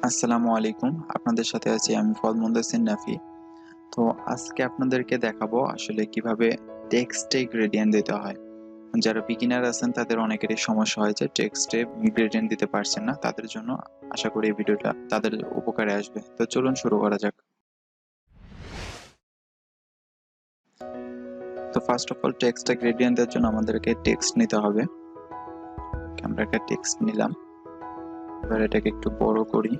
আসসালামু আলাইকুম। আপনাদের সাথে আছি আমি ফজল নাফি। তো আজকে আপনাদেরকে দেখাবো আসলে কিভাবে টেক্সটে গ্রেডিয়েন্ট দিতে হয়। যারা বিগিনার আছেন তাদের অনেকেরই সমস্যা হয় যে টেক্সটে গ্রেডিয়েন্ট দিতে পারছেন না। তাদের জন্য আশা করি এই ভিডিওটা তাদের উপকারে আসবে। তো চলুন শুরু করা যাক। তো ফার্স্ট অফ অল টেক্সটে গ্রেডিয়েন্ট দেওয়ার জন্য আমাদেরকে টেক্সট নিতে হবে। আমরা একটা টেক্সট নিলাম। এবার এটাকে একটু বড় করি।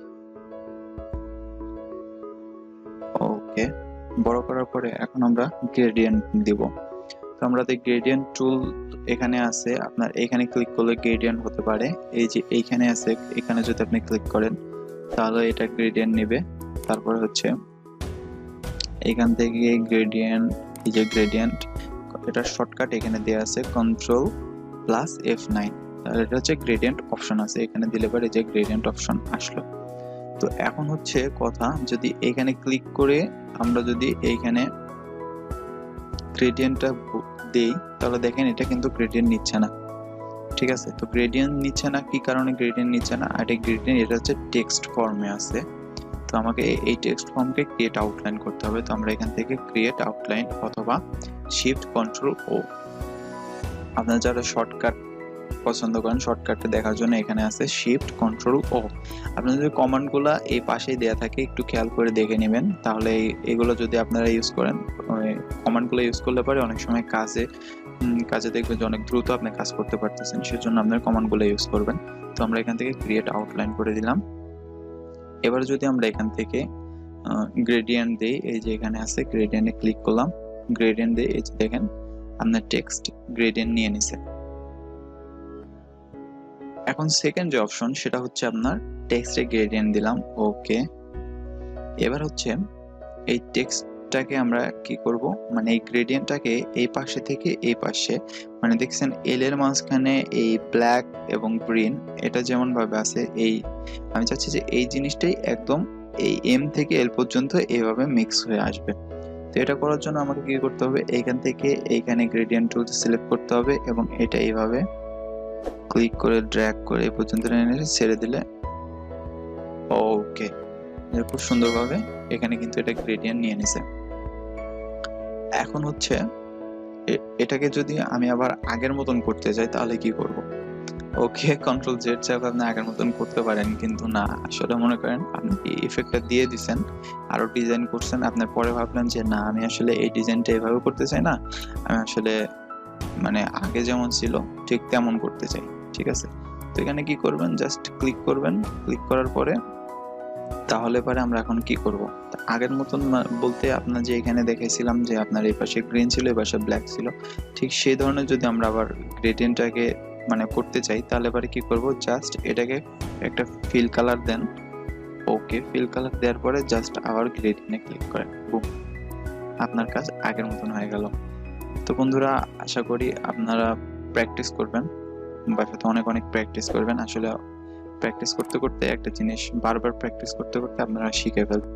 ওকে, বড় করার পরে এখন আমরা গ্রেডিয়েন্ট দিব। তো আমাদের গ্রেডিয়েন্ট টুল এখানে আছে, আপনার এখানে ক্লিক করলে গ্রেডিয়েন্ট হতে পারে। এই যে এইখানে আছে, এখানে যদি আপনি ক্লিক করেন তাহলে এটা গ্রেডিয়েন্ট নেবে। তারপর হচ্ছে এখান থেকে গ্রেডিয়েন্ট, এই যে গ্রেডিয়েন্ট, এটা শর্টকাট এখানে দেওয়া আছে Ctrl+F9। তাহলে এটা হচ্ছে গ্রেডিয়েন্ট অপশন আছে, এখানে দিলে পরে যে গ্রেডিয়েন্ট অপশন আসলো। তো এখন হচ্ছে কথা, যদি এখানে ক্লিক করে আমরা যদি এইখানে গ্রেডিয়েন্টটা দেই তাহলে দেখেন এটা কিন্তু গ্রেডিয়েন্ট নিচ্ছে না। ঠিক আছে, তো গ্রেডিয়েন্ট নিচ্ছে না, কি কারণে গ্রেডিয়েন্ট নিচ্ছে না? আর এই গ্রেডিয়েন্ট এটা হচ্ছে টেক্সট ফর্মে আছে। তো আমাকে এই টেক্সট ফর্মকে ক্রিয়েট আউটলাইন করতে হবে। তো আমরা এখান থেকে ক্রিয়েট আউটলাইন অথবা Shift Ctrl+O। আপনারা যারা শর্টকাট পছন্দ করেন শর্টকাটে দেখার জন্য এখানে আছে Shift Ctrl+O। আপনাদের যদি কমান্ডগুলো এই পাশেই দেওয়া থাকে একটু খেয়াল করে দেখে নেবেন, তাহলে এগুলো যদি আপনারা ইউজ করেন, কমান্ডগুলো ইউজ করলে পরে অনেক সময় কাজে দেখবেন যে অনেক দ্রুত আপনি কাজ করতে পারতেছেন, সেজন্য আপনার কমান্ডগুলো ইউজ করবেন। তো আমরা এখান থেকে ক্রিয়েট আউটলাইন করে দিলাম। এবার যদি আমরা এখান থেকে গ্রেডিয়েন্ট দিই, এই যে এখানে আছে গ্রেডিয়েন্টে ক্লিক করলাম, গ্রেডিয়েন্ট দিয়ে এই যে দেখেন আপনার টেক্সট গ্রেডিয়েন্ট নিয়ে নিছে। এখন সেকেন্ড যে অপশন সেটা হচ্ছে আপনার টেক্সটে গ্রেডিয়েন্ট দিলাম। ওকে, এবার হচ্ছে এই টেক্সটটাকে আমরা কি করব, মানে এই গ্রেডিয়েন্টটাকে এই পাশে থেকে এই পাশে, মানে দেখছেন এল এর মাঝখানে এই ব্ল্যাক এবং গ্রিন এটা যেমন ভাবে আছে, এই আমি চাচ্ছি যে এই জিনিসটাই একদম এই এম থেকে এল পর্যন্ত এইভাবে মিক্স হয়ে আসবে। তো এটা করার জন্য আমাকে কি করতে হবে, এইখান থেকে এইখানে গ্রেডিয়েন্ট টুল সিলেক্ট করতে হবে এবং এটা এইভাবে ক্লিক করে ড্র্যাগ করে এই পর্যন্ত এনে ছেড়ে দিলে ওকে, খুব সুন্দরভাবে এখানে কিন্তু এটা গ্রেডিয়েন্ট নিয়ে নিছে। এখন হচ্ছে এটাকে যদি আমি আবার আগের মতন করতে চাই তাহলে কি করব? ওকে, Ctrl+Z চাপ আপনি আগের মতন করতে পারেন, কিন্তু না, আসলে মনে করেন আপনি ইফেক্টটা দিয়ে দিছেন, আরো ডিজাইন করছেন, আপনার পরে ভাবলেন যে না আমি আসলে এই ডিজাইনটা এভাবে করতে চাই না, আমি আসলে মানে আগে যেমন ছিল ঠিক তেমন করতে চাই। ঠিক আছে, তো এখানে কি করবেন, জাস্ট ক্লিক করবেন, ক্লিক করার পরে তাহলে পরে আমরা এখন কি করব, আগের মতন বলতে আপনার যে এখানে দেখাইছিলাম যে আপনার এই পাশে গ্রিন ছিল এই পাশে ব্ল্যাক ছিল, ঠিক সেই ধরনের যদি আমরা আবার গ্রেডিয়েন্টটাকে মানে করতে চাই তাহলে পরে কি করব, জাস্ট এটাকে একটা ফিল কালার দেন। ওকে, ফিল কালার দেওয়ার পরে জাস্ট আবার গ্রেডিয়েন্টে ক্লিক করেন, বুম, আপনার কাজ আগের মতন হয়ে গেল। তো বন্ধুরা, আশা করি আপনারা প্র্যাকটিস করবেন, বাসাতে অনেক অনেক প্র্যাকটিস করবেন। আসলে প্র্যাকটিস করতে করতে একটা জিনিস বারবার প্র্যাকটিস করতে করতে আপনারা শিখে ফেলবেন।